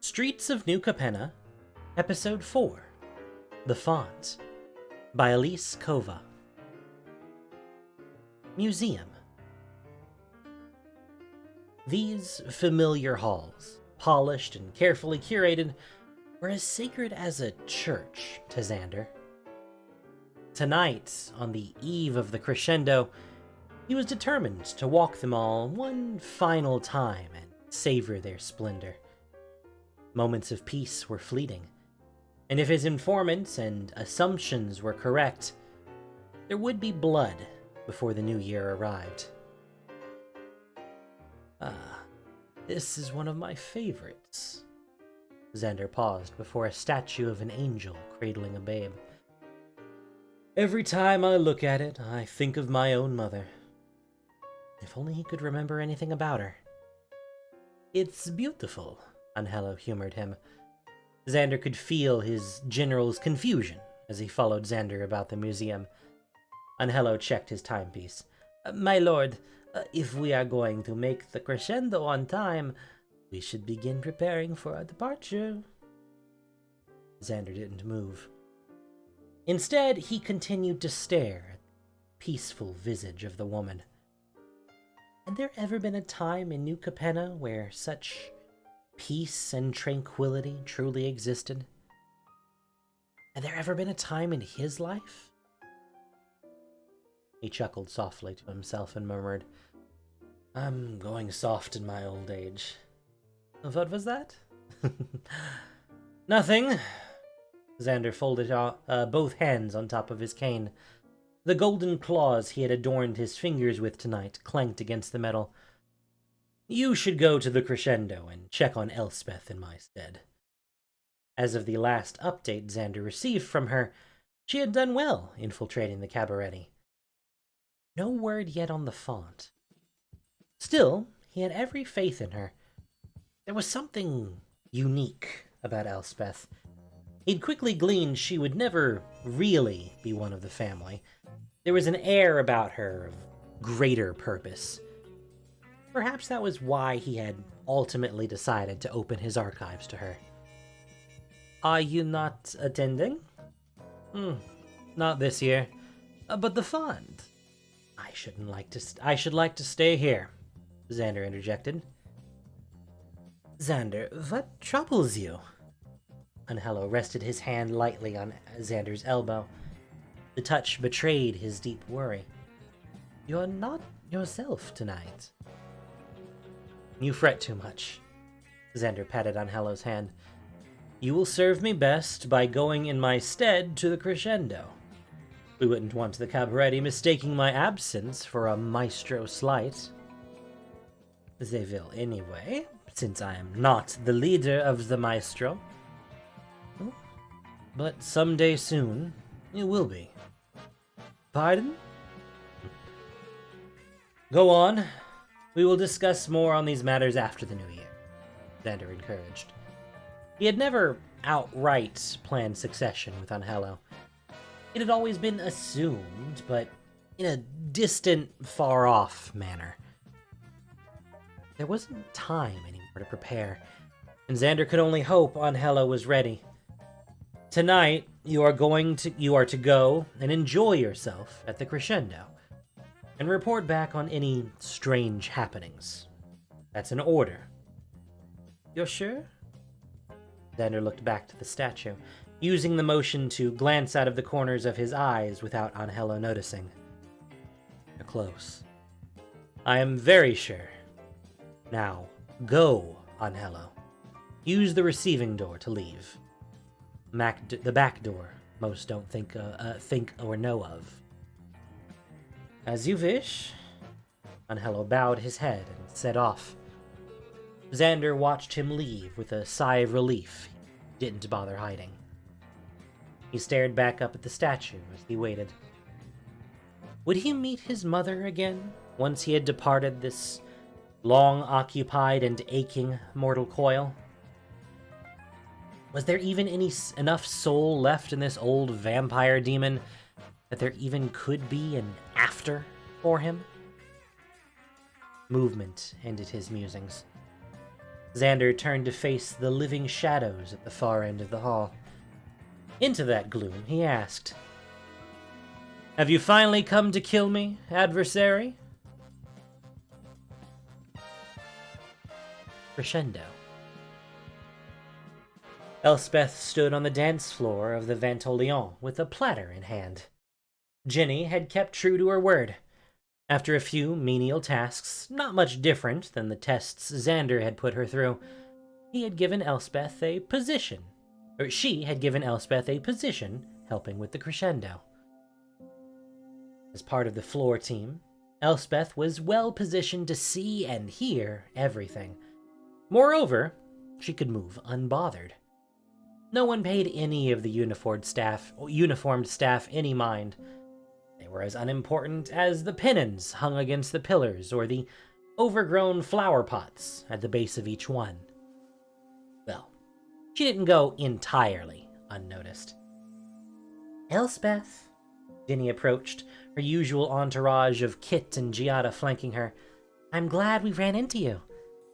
Streets of New Capenna, Episode 4, The Font, by Elise Kova. Museum. These familiar halls, polished and carefully curated, were as sacred as a church to Xander. Tonight, on the eve of the Crescendo, he was determined to walk them all one final time and savor their splendor. Moments of peace were fleeting, and if his informants and assumptions were correct, there would be blood before the new year arrived. This is one of my favorites. Xander paused before a statue of an angel cradling a babe. Every time I look at it, I think of my own mother. If only he could remember anything about her. It's beautiful, Angelo humored him. Xander could feel his general's confusion as he followed Xander about the museum. Angelo checked his timepiece. My lord, if we are going to make the Crescendo on time, we should begin preparing for our departure. Xander didn't move. Instead, he continued to stare at the peaceful visage of the woman. Had there ever been a time in New Capenna where such peace and tranquility truly existed? Had there ever been a time in his life? He chuckled softly to himself and murmured, I'm going soft in my old age. What was that? Nothing. Xander folded both hands on top of his cane. The golden claws he had adorned his fingers with tonight clanked against the metal. You should go to the Crescendo and check on Elspeth in my stead. As of the last update Xander received from her, she had done well infiltrating the Cabaretti. No word yet on the font. Still, he had every faith in her. There was something unique about Elspeth. He'd quickly gleaned she would never really be one of the family. There was an air about her of greater purpose. Perhaps that was why he had ultimately decided to open his archives to her. Are you not attending? Not this year. But the font. I should like to stay here, Xander interjected. Xander, what troubles you? Angelo rested his hand lightly on Xander's elbow. The touch betrayed his deep worry. You're not yourself tonight. You fret too much. Xander patted Angelo's hand. You will serve me best by going in my stead to the Crescendo. We wouldn't want the Cabaretti mistaking my absence for a maestro slight. They will anyway, since I am not the leader of the maestro. But someday soon, it will be. Pardon? Go on. We will discuss more on these matters after the new year, Xander encouraged. He had never outright planned succession with Angelo. It had always been assumed, but in a distant, far-off manner. There wasn't time anymore to prepare, and Xander could only hope Angelo was ready. Tonight, you are to go and enjoy yourself at the Crescendo, and report back on any strange happenings. That's an order. You're sure? Xander looked back to the statue, using the motion to glance out of the corners of his eyes without Angelo noticing. You're close. I am very sure. Now, go, Angelo. Use the receiving door to leave. The back door most don't think or know of. As you wish. Angelo bowed his head and set off. Xander watched him leave with a sigh of relief he didn't bother hiding. He stared back up at the statue as he waited. Would he meet his mother again once he had departed this long-occupied and aching mortal coil? Was there even enough soul left in this old vampire demon that there even could be an after for him? Movement ended his musings. Xander turned to face the living shadows at the far end of the hall. Into that gloom, he asked, "Have you finally come to kill me, adversary?" Crescendo. Elspeth stood on the dance floor of the Ventolion with a platter in hand. Ginny had kept true to her word. After a few menial tasks, not much different than the tests Xander had put her through, she had given Elspeth a position helping with the Crescendo. As part of the floor team, Elspeth was well positioned to see and hear everything. Moreover, she could move unbothered. No one paid any of the uniformed staff any mind. They were as unimportant as the pennons hung against the pillars or the overgrown flower pots at the base of each one. Well, she didn't go entirely unnoticed. "Elspeth," Ginny approached, her usual entourage of Kit and Giada flanking her. "I'm glad we ran into you.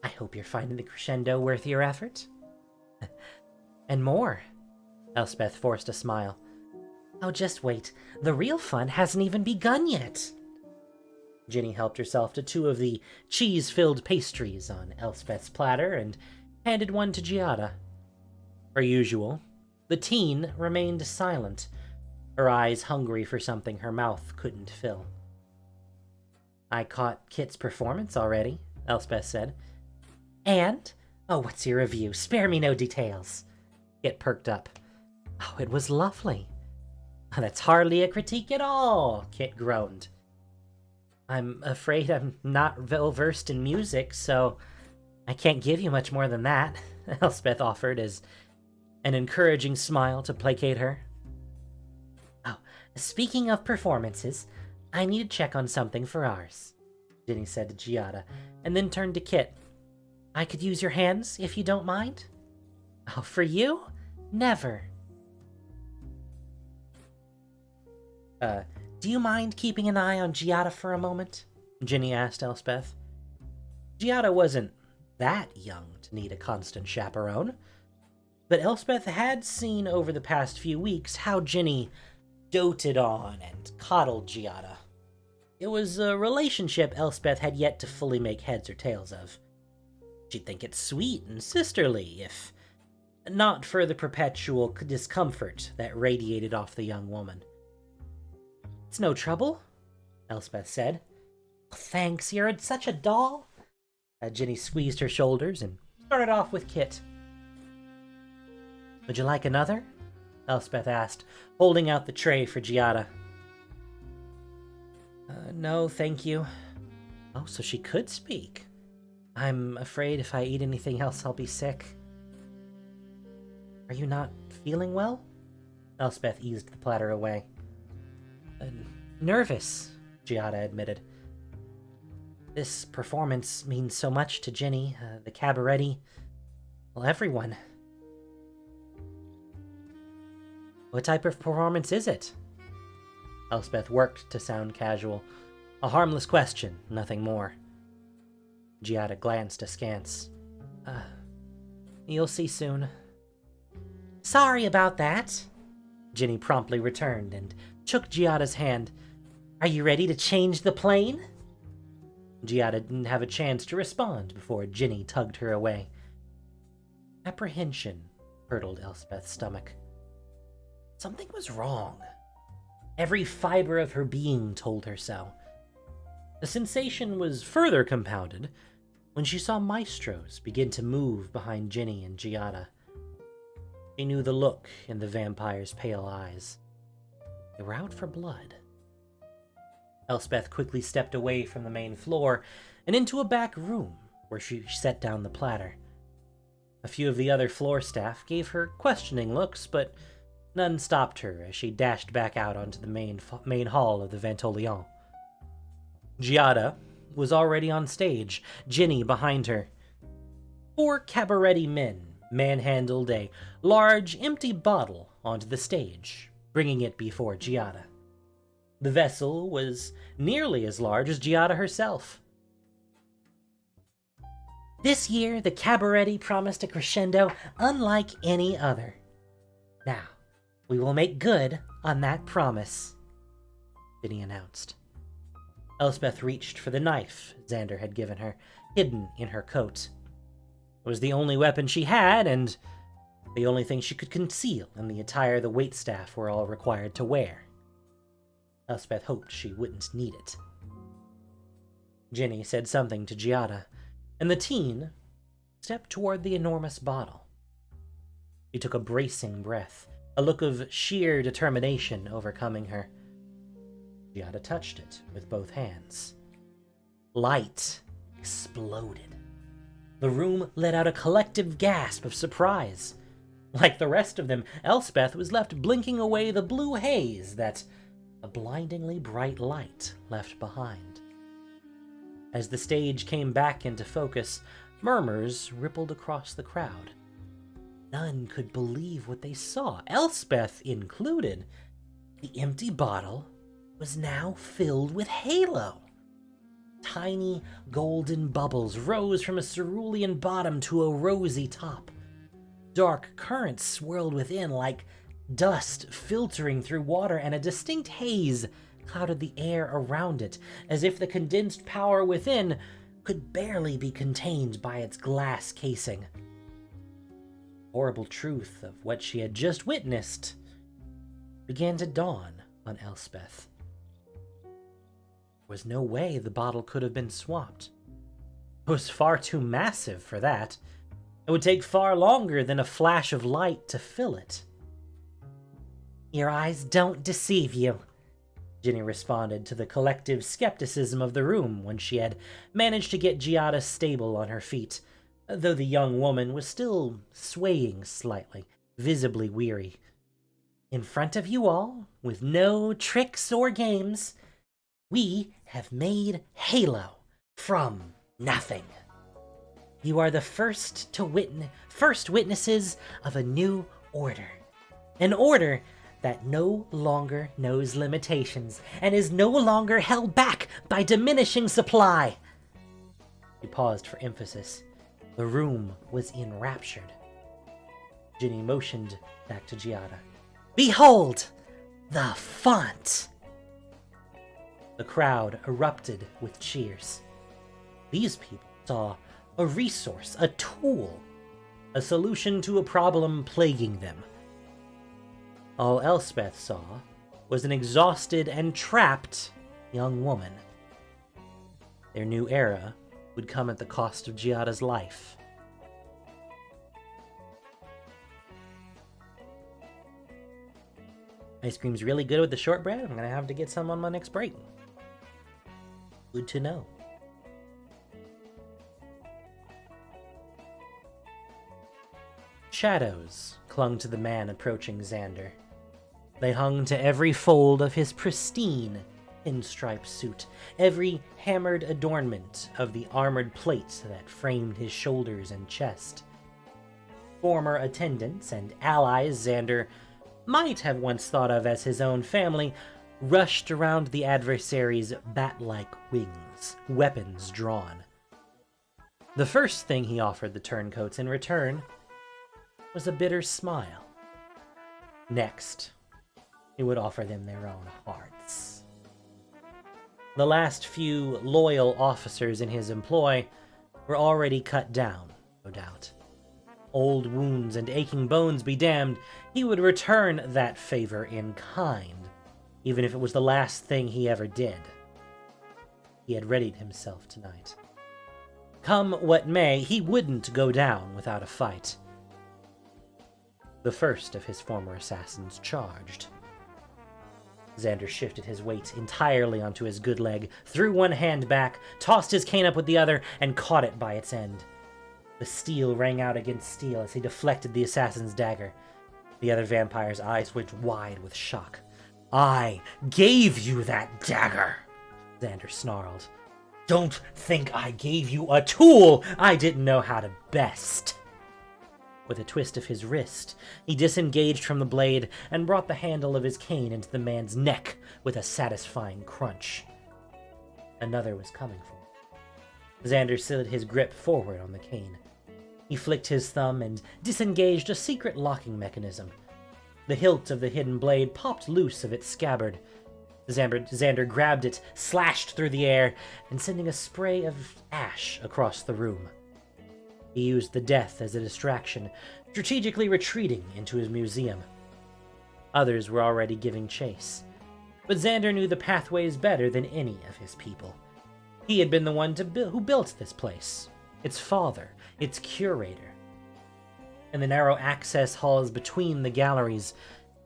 I hope you're finding the Crescendo worth your effort." "And more." Elspeth forced a smile. "Oh, just wait. The real fun hasn't even begun yet." Ginny helped herself to two of the cheese-filled pastries on Elspeth's platter and handed one to Giada. Per usual, the teen remained silent, her eyes hungry for something her mouth couldn't fill. "I caught Kit's performance already," Elspeth said. "And? Oh, what's your review? Spare me no details." Kit perked up. "Oh, it was lovely." "That's hardly a critique at all," Kit groaned. "I'm afraid I'm not well-versed in music, so I can't give you much more than that," Elspeth offered as an encouraging smile to placate her. "Oh, speaking of performances, I need to check on something for ours," Ginny said to Giada, and then turned to Kit. "I could use your hands, if you don't mind." "Oh, for you? Never." Do you mind keeping an eye on Giada for a moment?" Ginny asked Elspeth. Giada wasn't that young to need a constant chaperone, but Elspeth had seen over the past few weeks how Ginny doted on and coddled Giada. It was a relationship Elspeth had yet to fully make heads or tails of. She'd think it sweet and sisterly, if not for the perpetual discomfort that radiated off the young woman. "It's no trouble," Elspeth said. "Thanks, you're such a doll." Ginny squeezed her shoulders and started off with Kit. "Would you like another?" Elspeth asked, holding out the tray for Giada. "No, thank you." Oh, so she could speak. "I'm afraid if I eat anything else, I'll be sick." "Are you not feeling well?" Elspeth eased the platter away. Nervous," Giada admitted. "This performance means so much to Ginny, the Cabaretti, well, everyone." "What type of performance is it?" Elspeth worked to sound casual. A harmless question, nothing more. Giada glanced askance. You'll see soon." "Sorry about that," Ginny promptly returned and took Giada's hand. "Are you ready to change the plane?" Giada didn't have a chance to respond before Ginny tugged her away. Apprehension hurtled Elspeth's stomach. Something was wrong. Every fiber of her being told her so. The sensation was further compounded when she saw maestros begin to move behind Ginny and Giada. She knew the look in the vampire's pale eyes. They were out for blood. Elspeth quickly stepped away from the main floor and into a back room where she set down the platter. A few of the other floor staff gave her questioning looks, but none stopped her as she dashed back out onto the main hall of the Ventolion. Giada was already on stage, Ginny behind her. 4 Cabaretti men manhandled a large, empty bottle onto the stage, bringing it before Giada. The vessel was nearly as large as Giada herself. This year, the Cabaretti promised a Crescendo unlike any other. Now, we will make good on that promise, Ginny announced. Elspeth reached for the knife Xander had given her, hidden in her coat. It was the only weapon she had, and the only thing she could conceal in the attire the waitstaff were all required to wear. Elspeth hoped she wouldn't need it. Ginny said something to Giada, and the teen stepped toward the enormous bottle. She took a bracing breath, a look of sheer determination overcoming her. Giada touched it with both hands. Light exploded. The room let out a collective gasp of surprise. Like the rest of them, Elspeth was left blinking away the blue haze that a blindingly bright light left behind. As the stage came back into focus, murmurs rippled across the crowd. None could believe what they saw, Elspeth included. The empty bottle was now filled with halo. Tiny golden bubbles rose from a cerulean bottom to a rosy top. Dark currents swirled within like dust filtering through water, and a distinct haze clouded the air around it, as if the condensed power within could barely be contained by its glass casing. The horrible truth of what she had just witnessed began to dawn on Elspeth. There was no way the bottle could have been swapped. It was far too massive for that. It would take far longer than a flash of light to fill it. "Your eyes don't deceive you," Ginny responded to the collective skepticism of the room when she had managed to get Giada stable on her feet, though the young woman was still swaying slightly, visibly weary. "In front of you all, with no tricks or games, we have made Halo from nothing. You are the first witnesses of a new order. An order that no longer knows limitations and is no longer held back by diminishing supply." He paused for emphasis. The room was enraptured. Ginny motioned back to Giada. "Behold, the font!" The crowd erupted with cheers. These people saw a resource, a tool, a solution to a problem plaguing them. All Elspeth saw was an exhausted and trapped young woman. Their new era would come at the cost of Giada's life. Ice cream's really good with the shortbread. I'm gonna have to get some on my next break. Good to know. Shadows clung to the man approaching Xander. They hung to every fold of his pristine pinstripe suit, every hammered adornment of the armored plate that framed his shoulders and chest. Former attendants and allies Xander might have once thought of as his own family rushed around the adversary's bat-like wings, weapons drawn. The first thing he offered the turncoats in return was a bitter smile. Next, he would offer them their own hearts. The last few loyal officers in his employ were already cut down, no doubt. Old wounds and aching bones be damned, he would return that favor in kind, even if it was the last thing he ever did. He had readied himself tonight. Come what may, he wouldn't go down without a fight. The first of his former assassins charged. Xander shifted his weight entirely onto his good leg, threw one hand back, tossed his cane up with the other, and caught it by its end. The steel rang out against steel as he deflected the assassin's dagger. The other vampire's eyes went wide with shock. "I gave you that dagger," Xander snarled. "Don't think I gave you a tool I didn't know how to best." With a twist of his wrist, he disengaged from the blade and brought the handle of his cane into the man's neck with a satisfying crunch. Another was coming for him. Xander slid his grip forward on the cane. He flicked his thumb and disengaged a secret locking mechanism. The hilt of the hidden blade popped loose of its scabbard. Xander grabbed it, slashed through the air, and sending a spray of ash across the room. He used the death as a distraction, strategically retreating into his museum. Others were already giving chase, but Xander knew the pathways better than any of his people. He had been the one who built this place, its father, its curator. In the narrow access halls between the galleries,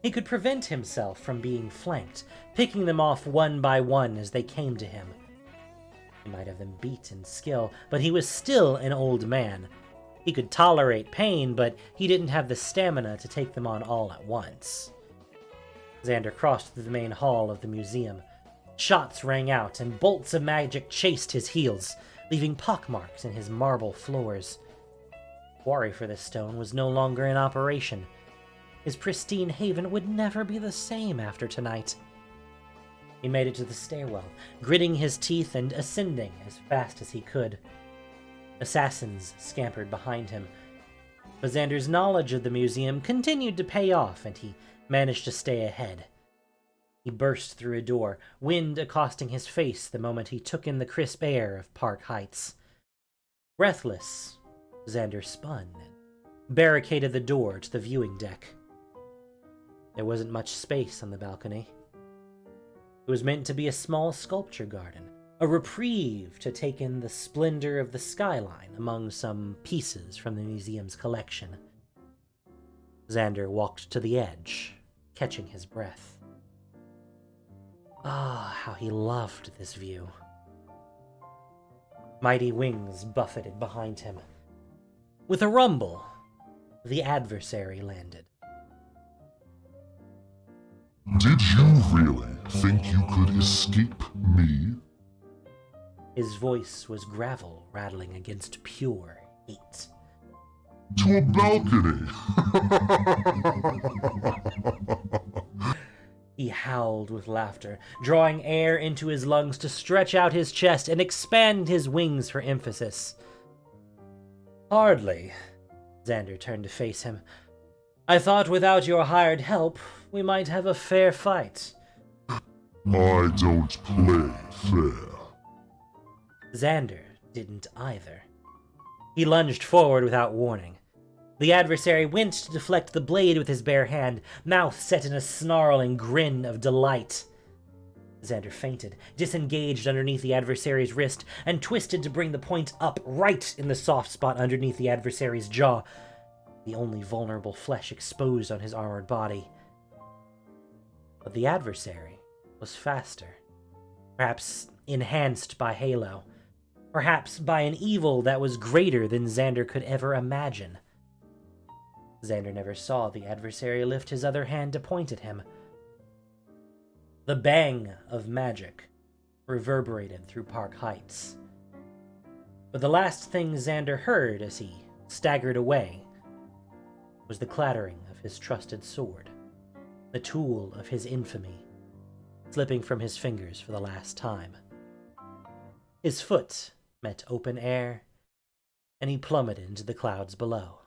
he could prevent himself from being flanked, picking them off one by one as they came to him. He might have them beat in skill, but he was still an old man. He could tolerate pain, but he didn't have the stamina to take them on all at once. Xander crossed through the main hall of the museum. Shots rang out, and bolts of magic chased his heels, leaving pockmarks in his marble floors. Quarry for this stone was no longer in operation. His pristine haven would never be the same after tonight. He made it to the stairwell, gritting his teeth and ascending as fast as he could. Assassins scampered behind him, but Xander's knowledge of the museum continued to pay off, and he managed to stay ahead. He burst through a door, wind accosting his face the moment he took in the crisp air of Park Heights. Breathless, Xander spun and barricaded the door to the viewing deck. There wasn't much space on the balcony. It was meant to be a small sculpture garden, a reprieve to take in the splendor of the skyline among some pieces from the museum's collection. Xander walked to the edge, catching his breath. Ah, how he loved this view. Mighty wings buffeted behind him. With a rumble, the adversary landed. Did you really think you could escape me? His voice was gravel rattling against pure hate. To a balcony! He howled with laughter, drawing air into his lungs to stretch out his chest and expand his wings for emphasis. Hardly. Xander turned to face him. I thought without your hired help, we might have a fair fight. I don't play fair. Xander didn't either. He lunged forward without warning. The adversary went to deflect the blade with his bare hand, mouth set in a snarling grin of delight. Xander feinted, disengaged underneath the adversary's wrist, and twisted to bring the point up right in the soft spot underneath the adversary's jaw, the only vulnerable flesh exposed on his armored body. But the adversary was faster, perhaps enhanced by Halo, perhaps by an evil that was greater than Xander could ever imagine. Xander never saw the adversary lift his other hand to point at him. The bang of magic reverberated through Park Heights. But the last thing Xander heard as he staggered away was the clattering of his trusted sword, the tool of his infamy, slipping from his fingers for the last time. His foot met open air, and he plummeted into the clouds below.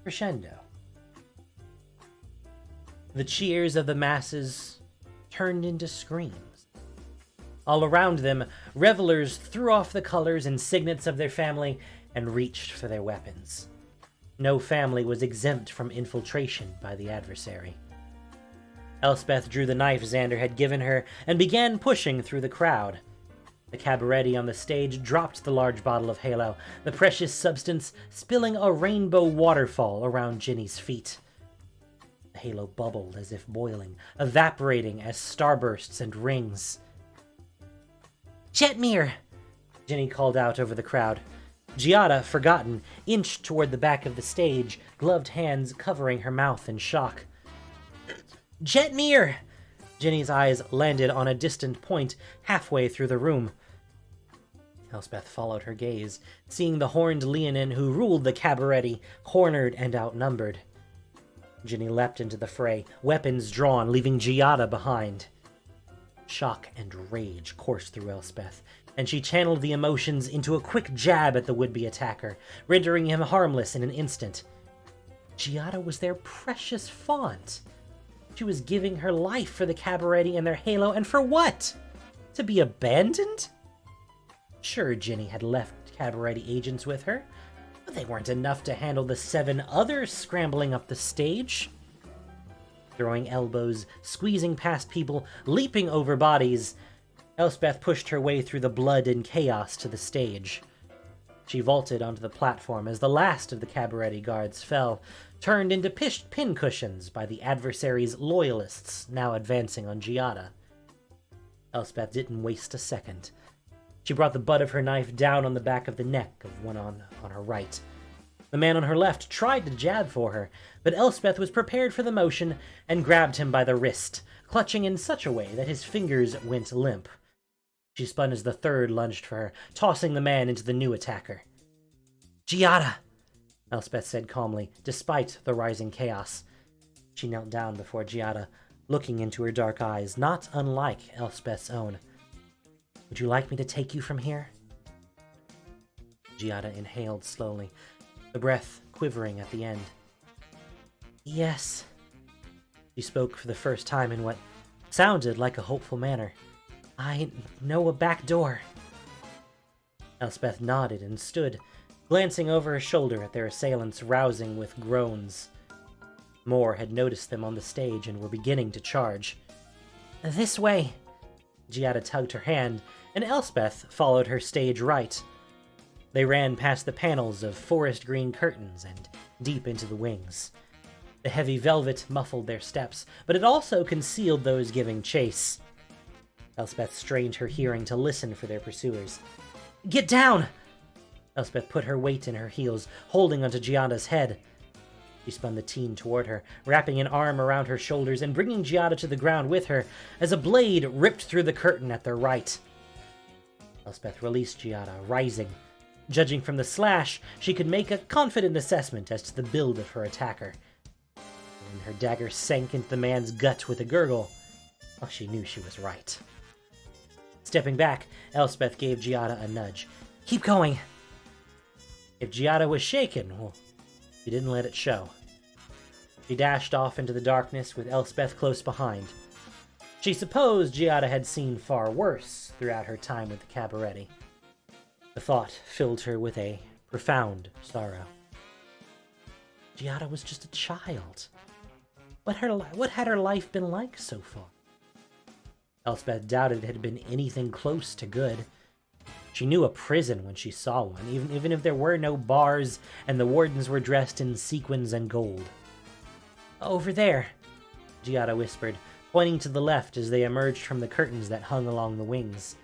Crescendo. The cheers of the masses turned into screams. All around them, revelers threw off the colors and signets of their family and reached for their weapons. No family was exempt from infiltration by the adversary. Elspeth drew the knife Xander had given her and began pushing through the crowd. The Cabaretti on the stage dropped the large bottle of Halo, the precious substance spilling a rainbow waterfall around Jenny's feet. The Halo bubbled as if boiling, evaporating as starbursts and rings. Jetmir! Jenny called out over the crowd. Giada, forgotten, inched toward the back of the stage, gloved hands covering her mouth in shock. Jetmir! Jenny's eyes landed on a distant point halfway through the room. Elspeth followed her gaze, seeing the horned Leonin who ruled the Cabaretti, cornered and outnumbered. Ginny leapt into the fray, weapons drawn, leaving Giada behind. Shock and rage coursed through Elspeth, and she channeled the emotions into a quick jab at the would-be attacker, rendering him harmless in an instant. Giada was their precious font. She was giving her life for the Cabaretti and their halo, and for what? To be abandoned? Sure, Ginny had left Cabaretti agents with her, but they weren't enough to handle the 7 others scrambling up the stage. Throwing elbows, squeezing past people, leaping over bodies, Elspeth pushed her way through the blood and chaos to the stage. She vaulted onto the platform as the last of the Cabaretti guards fell, turned into pincushions by the adversary's loyalists now advancing on Giada. Elspeth didn't waste a second. She brought the butt of her knife down on the back of the neck of one on her right. The man on her left tried to jab for her, but Elspeth was prepared for the motion and grabbed him by the wrist, clutching in such a way that his fingers went limp. She spun as the third lunged for her, tossing the man into the new attacker. "Giada!" Elspeth said calmly, despite the rising chaos. She knelt down before Giada, looking into her dark eyes, not unlike Elspeth's own. "Would you like me to take you from here?" Giada inhaled slowly, the breath quivering at the end. "Yes." She spoke for the first time in what sounded like a hopeful manner. "I know a back door." Elspeth nodded and stood, glancing over her shoulder at their assailants, rousing with groans. More had noticed them on the stage and were beginning to charge. "This way." Giada tugged her hand, and Elspeth followed her stage right. They ran past the panels of forest green curtains and deep into the wings. The heavy velvet muffled their steps, but it also concealed those giving chase. Elspeth strained her hearing to listen for their pursuers. "Get down!" Elspeth put her weight in her heels, holding onto Giada's head. She spun the teen toward her, wrapping an arm around her shoulders and bringing Giada to the ground with her, as a blade ripped through the curtain at their right. Elspeth released Giada, rising. Judging from the slash, she could make a confident assessment as to the build of her attacker. When her dagger sank into the man's gut with a gurgle, well, she knew she was right. Stepping back, Elspeth gave Giada a nudge. "Keep going!" If Giada was shaken, well, she didn't let it show. She dashed off into the darkness with Elspeth close behind. She supposed Giada had seen far worse throughout her time with the Cabaretti. The thought filled her with a profound sorrow. Giada was just a child. What had her life been like so far? Elspeth doubted it had been anything close to good. She knew a prison when she saw one, even if there were no bars and the wardens were dressed in sequins and gold. "Over there," Giada whispered, pointing to the left as they emerged from the curtains that hung along the wings.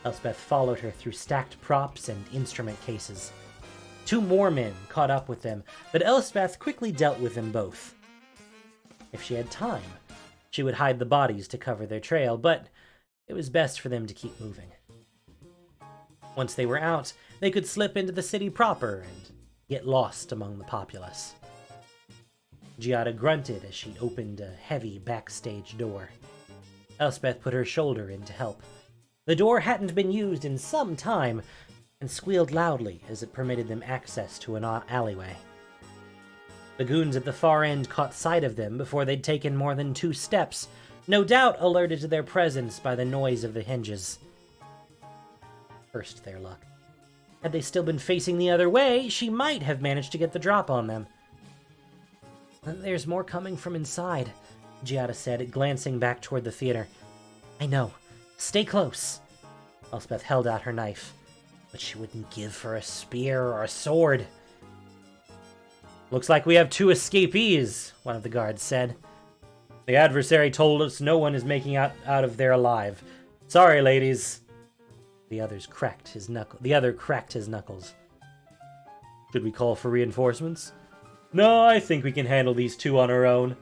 Elspeth followed her through stacked props and instrument cases. 2 more men caught up with them, but Elspeth quickly dealt with them both. If she had time, she would hide the bodies to cover their trail, but it was best for them to keep moving. Once they were out, they could slip into the city proper and get lost among the populace. Giada grunted as she opened a heavy backstage door. Elspeth put her shoulder in to help. The door hadn't been used in some time, and squealed loudly as it permitted them access to an alleyway. The goons at the far end caught sight of them before they'd taken more than 2 steps, no doubt alerted to their presence by the noise of the hinges. Cursed their luck. Had they still been facing the other way, she might have managed to get the drop on them. "There's more coming from inside," Giada said, glancing back toward the theater. "I know. Stay close." Elspeth held out her knife, but she wouldn't give for a spear or a sword. "Looks like we have 2 escapees," one of the guards said. "The adversary told us no one is making out of there alive. Sorry, ladies." The other cracked his knuckles. "Should we call for reinforcements?" "No, I think we can handle these 2 on our own."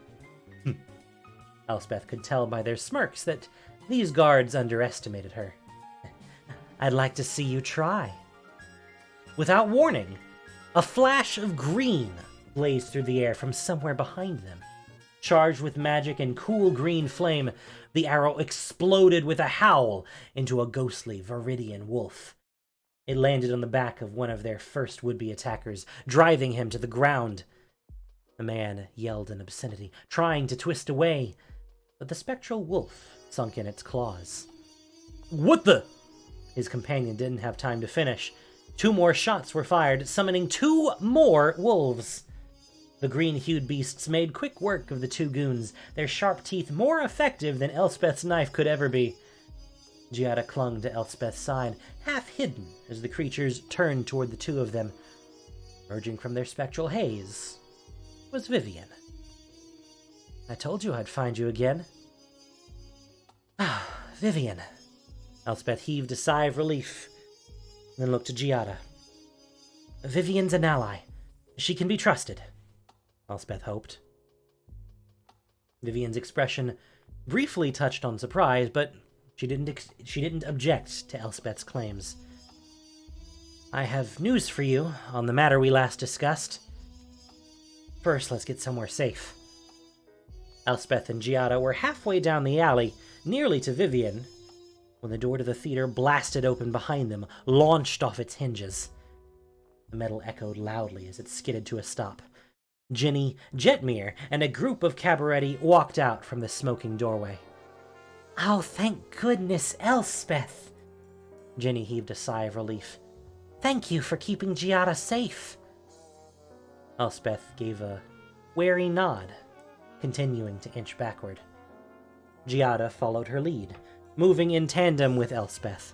Elspeth could tell by their smirks that these guards underestimated her. "I'd like to see you try." Without warning, a flash of green blazed through the air from somewhere behind them. Charged with magic and cool green flame, the arrow exploded with a howl into a ghostly Viridian wolf. It landed on the back of one of their first would-be attackers, driving him to the ground. The man yelled an obscenity, trying to twist away, but the spectral wolf sunk in its claws. "What the?" His companion didn't have time to finish. 2 more shots were fired, summoning 2 more wolves. The green-hued beasts made quick work of the 2 goons, their sharp teeth more effective than Elspeth's knife could ever be. Giada clung to Elspeth's side, half hidden as the creatures turned toward the 2 of them. Emerging from their spectral haze was Vivian. "I told you I'd find you again." "Ah, Vivian." Elspeth heaved a sigh of relief, then looked to Giada. "Vivian's an ally. She can be trusted," Elspeth hoped. Vivian's expression briefly touched on surprise, but she didn't object to Elspeth's claims. "I have news for you on the matter we last discussed. First, let's get somewhere safe." Elspeth and Giada were halfway down the alley, nearly to Vivian, when the door to the theater blasted open behind them, launched off its hinges. The metal echoed loudly as it skidded to a stop. Ginny, Jetmir, and a group of Cabaretti walked out from the smoking doorway. "Oh, thank goodness, Elspeth!" Ginny heaved a sigh of relief. "Thank you for keeping Giada safe." Elspeth gave a wary nod, continuing to inch backward. Giada followed her lead, moving in tandem with Elspeth.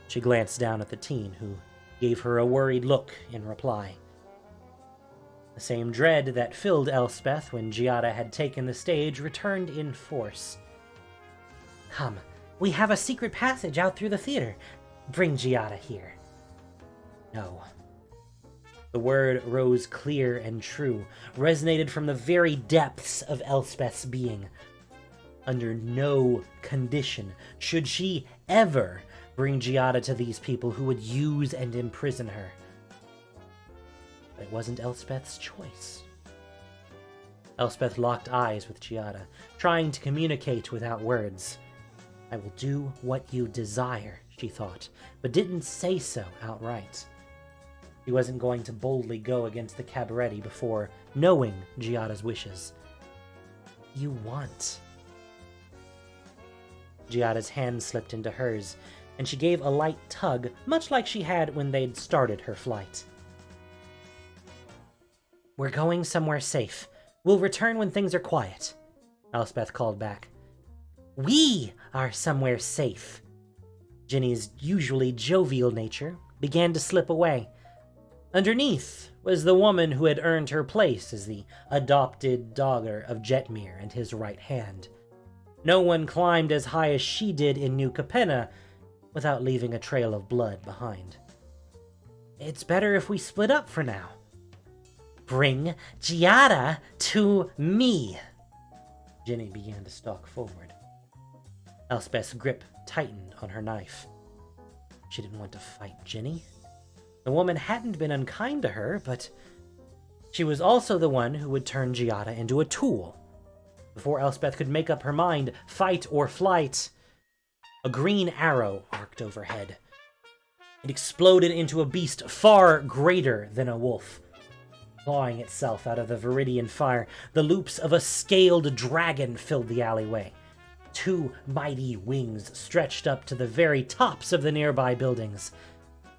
She glanced down at the teen, who gave her a worried look in reply. The same dread that filled Elspeth when Giada had taken the stage returned in force. "Come, we have a secret passage out through the theater. Bring Giada here." No. The word rose clear and true, resonated from the very depths of Elspeth's being. Under no condition should she ever bring Giada to these people who would use and imprison her. But it wasn't Elspeth's choice. Elspeth locked eyes with Giada, trying to communicate without words. "I will do what you desire," she thought, but didn't say so outright. She wasn't going to boldly go against the Cabaretti before knowing Giada's wishes. "You want." Giada's hand slipped into hers, and she gave a light tug, much like she had when they'd started her flight. "We're going somewhere safe. We'll return when things are quiet," Elspeth called back. "We are somewhere safe." Ginny's usually jovial nature began to slip away. Underneath was the woman who had earned her place as the adopted daughter of Jetmir and his right hand. No one climbed as high as she did in New Capenna without leaving a trail of blood behind. "It's better if we split up for now." "Bring Giada to me." Ginny began to stalk forward. Elspeth's grip tightened on her knife. She didn't want to fight Ginny. The woman hadn't been unkind to her, but she was also the one who would turn Giada into a tool. Before Elspeth could make up her mind, fight or flight, a green arrow arced overhead. It exploded into a beast far greater than a wolf. Clawing itself out of the Viridian fire, the loops of a scaled dragon filled the alleyway. 2 mighty wings stretched up to the very tops of the nearby buildings.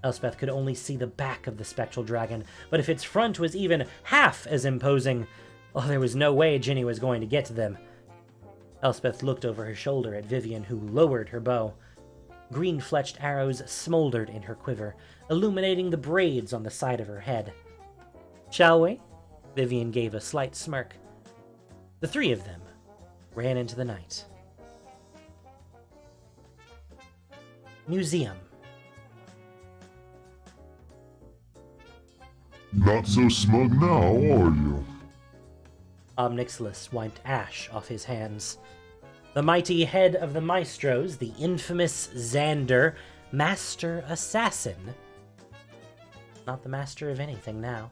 Elspeth could only see the back of the spectral dragon, but if its front was even half as imposing, there was no way Ginny was going to get to them. Elspeth looked over her shoulder at Vivian, who lowered her bow. Green-fletched arrows smoldered in her quiver, illuminating the braids on the side of her head. "Shall we?" Vivian gave a slight smirk. The 3 of them ran into the night. Museum. Not so smug now, are you? Omnixilus wiped ash off his hands. The mighty head of the maestros, the infamous Xander, master assassin. Not the master of anything now.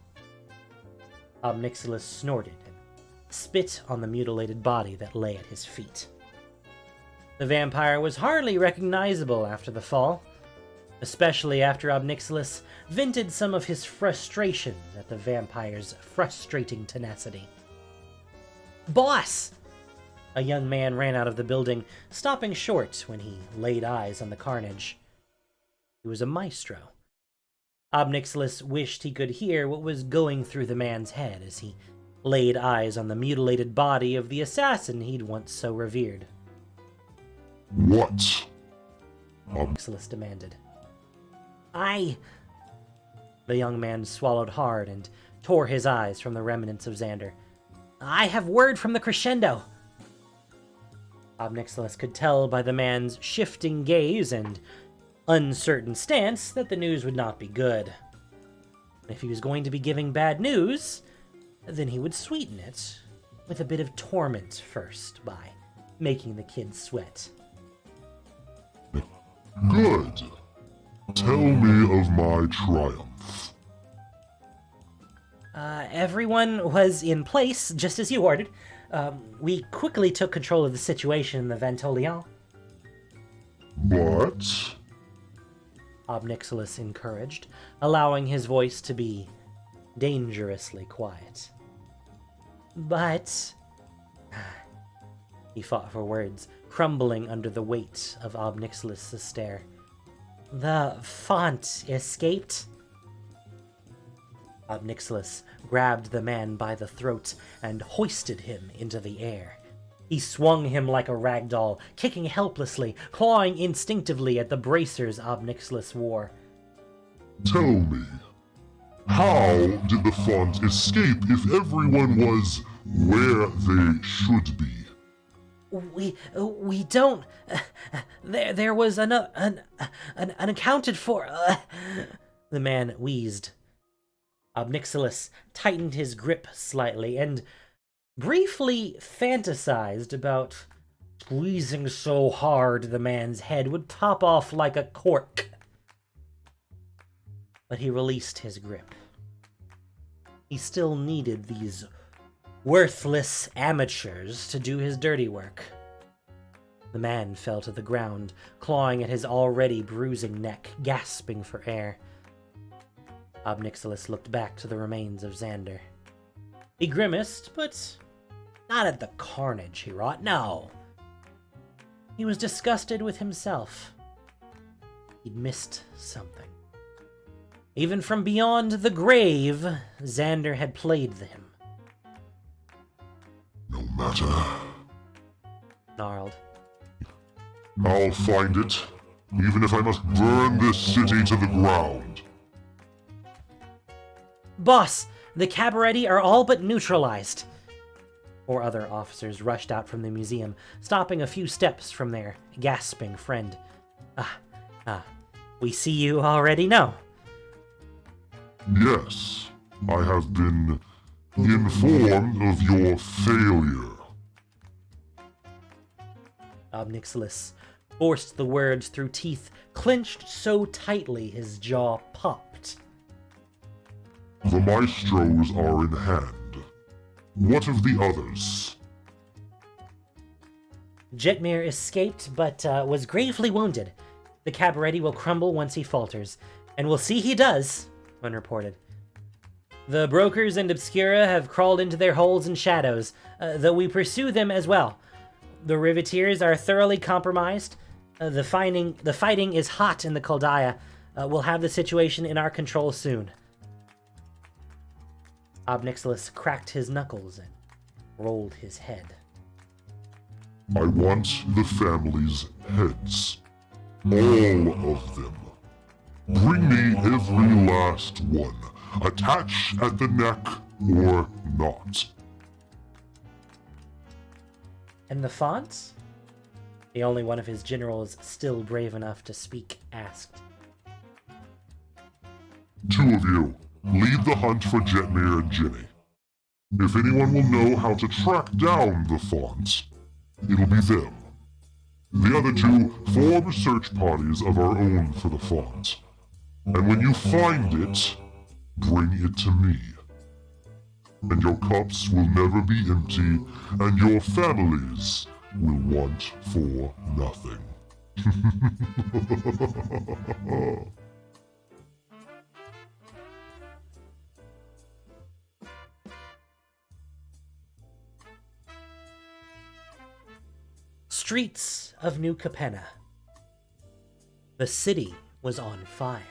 Obnixilis snorted and spit on the mutilated body that lay at his feet. The vampire was hardly recognizable after the fall, especially after Obnixilis vented some of his frustration at the vampire's frustrating tenacity. "Boss!" A young man ran out of the building, stopping short when he laid eyes on the carnage. He was a maestro. Obnixilis wished he could hear what was going through the man's head as he laid eyes on the mutilated body of the assassin he'd once so revered. What? Obnixilis demanded. The young man swallowed hard and tore his eyes from the remnants of Xander. "I have word from the Crescendo." Obnixilis could tell by the man's shifting gaze and uncertain stance that the news would not be good. If he was going to be giving bad news, then he would sweeten it with a bit of torment first by making the kid sweat. Good. Tell me of my triumph. Everyone was in place, just as you ordered. We quickly took control of the situation in the Ventolion. But... Obnixilis encouraged, allowing his voice to be dangerously quiet. But... He fought for words, crumbling under the weight of Obnixilis' stare. "The font escaped." Obnixilis grabbed the man by the throat and hoisted him into the air. He swung him like a rag doll, kicking helplessly, clawing instinctively at the bracers Obnixilis wore. Tell me, how did the font escape if everyone was where they should be? We don't... There was an unaccounted for... The man wheezed. Obnixilis tightened his grip slightly and briefly fantasized about squeezing so hard the man's head would pop off like a cork. But he released his grip. He still needed these worthless amateurs to do his dirty work. The man fell to the ground, clawing at his already bruising neck, gasping for air. Obnixilis looked back to the remains of Xander. He grimaced, but not at the carnage he wrought, no. He was disgusted with himself. He'd missed something. Even from beyond the grave, Xander had played him. No matter. Gnarled. I'll find it, even if I must burn this city to the ground. "Boss, the Cabaretti are all but neutralized." 4 other officers rushed out from the museum, stopping a few steps from their gasping friend. We see you already know." Yes, I have been informed of your failure. Obnixilis forced the words through teeth clenched so tightly his jaw popped. The maestros are in hand. What of the others? Jetmir escaped, but was gravely wounded. The Cabaretti will crumble once he falters, and we'll see he does, one reported. The brokers and Obscura have crawled into their holes and shadows, though we pursue them as well. The Riveteers are thoroughly compromised. The fighting is hot in the Koldaya. We'll have the situation in our control soon. Obnixilis cracked his knuckles and rolled his head. I want the families' heads. All of them. Bring me every last one. Attach at the neck or not. And the font? The only one of his generals still brave enough to speak asked. 2 of you, lead the hunt for Jetmir and Ginny. If anyone will know how to track down the font, it'll be them. The other 2 form search parties of our own for the font. And when you find it, bring it to me. and your cups will never be empty, and your families will want for nothing. Streets of New Capenna. The city was on fire.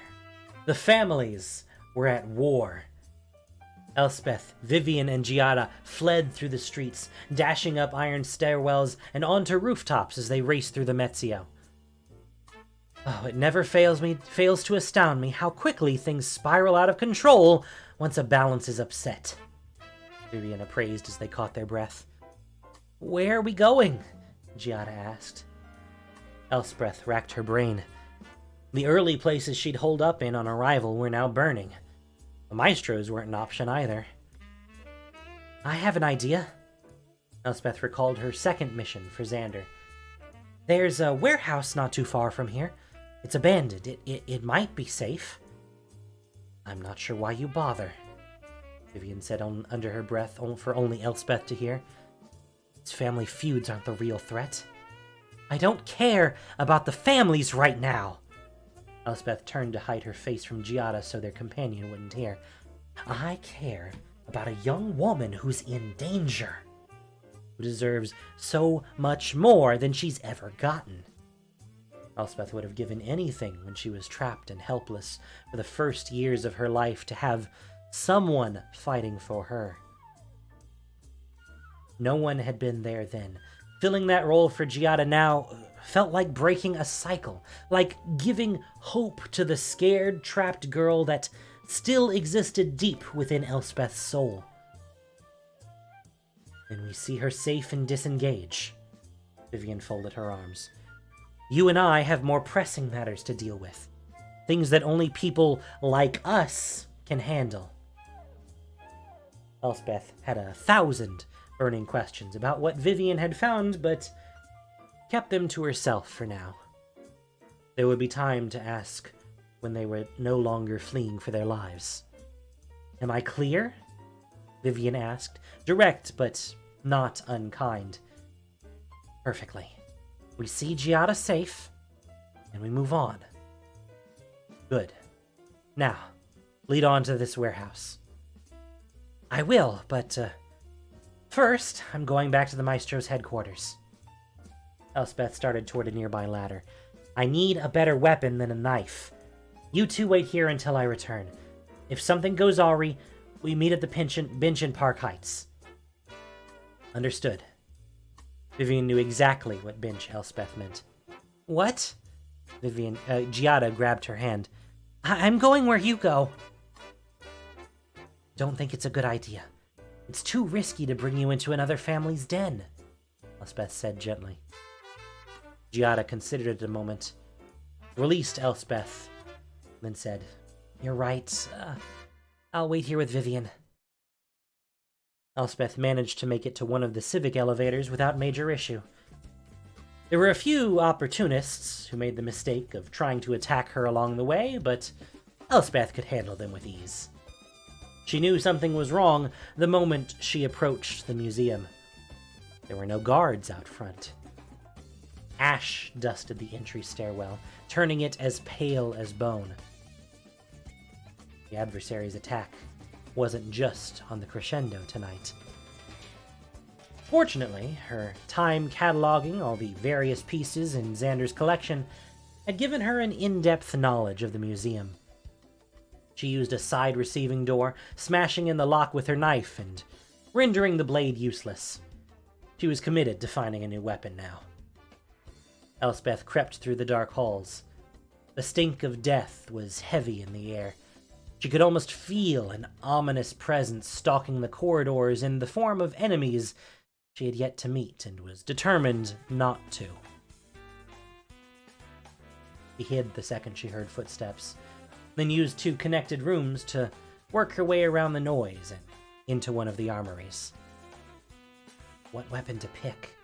The families were at war. Elspeth, Vivian, and Giada fled through the streets, dashing up iron stairwells and onto rooftops as they raced through the Mezzio. Oh, it never fails to astound me how quickly things spiral out of control once a balance is upset, Vivian appraised as they caught their breath. Where are we going? Giada asked. Elspeth racked her brain. The early places she'd holed up in on arrival were now burning. The maestros weren't an option either. I have an idea. Elspeth recalled her second mission for Xander. There's a warehouse not too far from here. It's abandoned. It might be safe. I'm not sure why you bother, Vivian said under her breath for only Elspeth to hear. These family feuds aren't the real threat. I don't care about the families right now. Elspeth turned to hide her face from Giada so their companion wouldn't hear. I care about a young woman who's in danger, who deserves so much more than she's ever gotten. Elspeth would have given anything when she was trapped and helpless for the first years of her life to have someone fighting for her. No one had been there then. Filling that role for Giada now felt like breaking a cycle, like giving hope to the scared, trapped girl that still existed deep within Elspeth's soul. Then we see her safe and disengage. Vivian folded her arms. You and I have more pressing matters to deal with. Things that only people like us can handle. Elspeth had 1,000 burning questions about what Vivian had found, but kept them to herself for now. There would be time to ask when they were no longer fleeing for their lives. Am I clear? Vivian asked, direct but not unkind. Perfectly. We see Giada safe, and we move on. Good. Now, lead on to this warehouse. I will, but first, I'm going back to the Maestro's headquarters. Elspeth started toward a nearby ladder. I need a better weapon than a knife. You two wait here until I return. If something goes awry, we meet at the bench in Park Heights. Understood. Vivian knew exactly what bench Elspeth meant. What? Giada grabbed her hand. I'm going where you go. Don't think it's a good idea. It's too risky to bring you into another family's den, Elspeth said gently. Giada considered it a moment, released Elspeth, then said, You're right. I'll wait here with Vivian. Elspeth managed to make it to one of the civic elevators without major issue. There were a few opportunists who made the mistake of trying to attack her along the way, but Elspeth could handle them with ease. She knew something was wrong the moment she approached the museum. There were no guards out front. Ash dusted the entry stairwell, turning it as pale as bone. The adversary's attack wasn't just on the Crescendo tonight. Fortunately, her time cataloging all the various pieces in Xander's collection had given her an in-depth knowledge of the museum. She used a side receiving door, smashing in the lock with her knife and rendering the blade useless. She was committed to finding a new weapon now. Elspeth crept through the dark halls. The stink of death was heavy in the air. She could almost feel an ominous presence stalking the corridors in the form of enemies she had yet to meet and was determined not to. She hid the second she heard footsteps, then used 2 connected rooms to work her way around the noise and into one of the armories. What weapon to pick?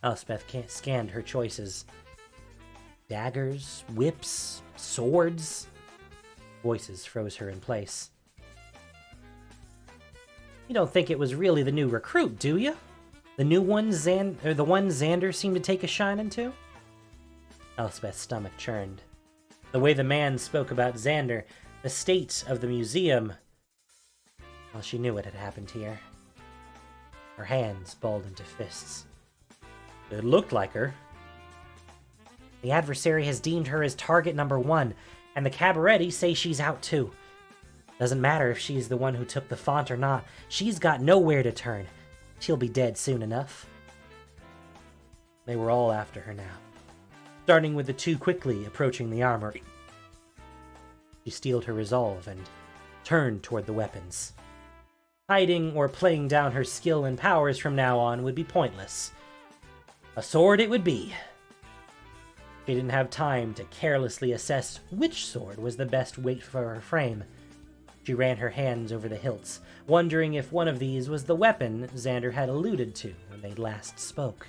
Elspeth scanned her choices. Daggers, whips, swords. Voices froze her in place. You don't think it was really the new recruit, do you? The new one the one Xander seemed to take a shine to? Elspeth's stomach churned. The way the man spoke about Xander, the state of the museum. Well, she knew what had happened here. Her hands balled into fists. It looked like her. The adversary has deemed her as target number 1, and the Cabaretti say she's out too. Doesn't matter if she's the one who took the font or not. She's got nowhere to turn. She'll be dead soon enough. They were all after her now, starting with the two quickly approaching the armory. She steeled her resolve and turned toward the weapons. Hiding or playing down her skill and powers from now on would be pointless. A sword it would be. She didn't have time to carelessly assess which sword was the best weight for her frame. She ran her hands over the hilts, wondering if one of these was the weapon Xander had alluded to when they last spoke.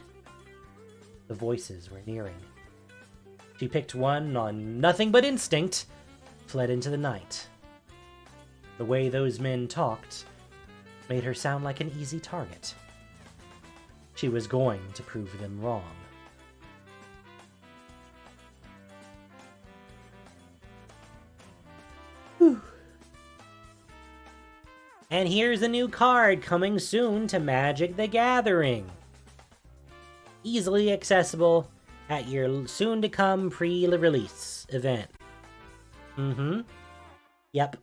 The voices were nearing. She picked one on nothing but instinct, fled into the night. The way those men talked made her sound like an easy target. She was going to prove them wrong. Whew. And here's a new card coming soon to Magic the Gathering. Easily accessible at your soon-to-come pre-release event. Yep.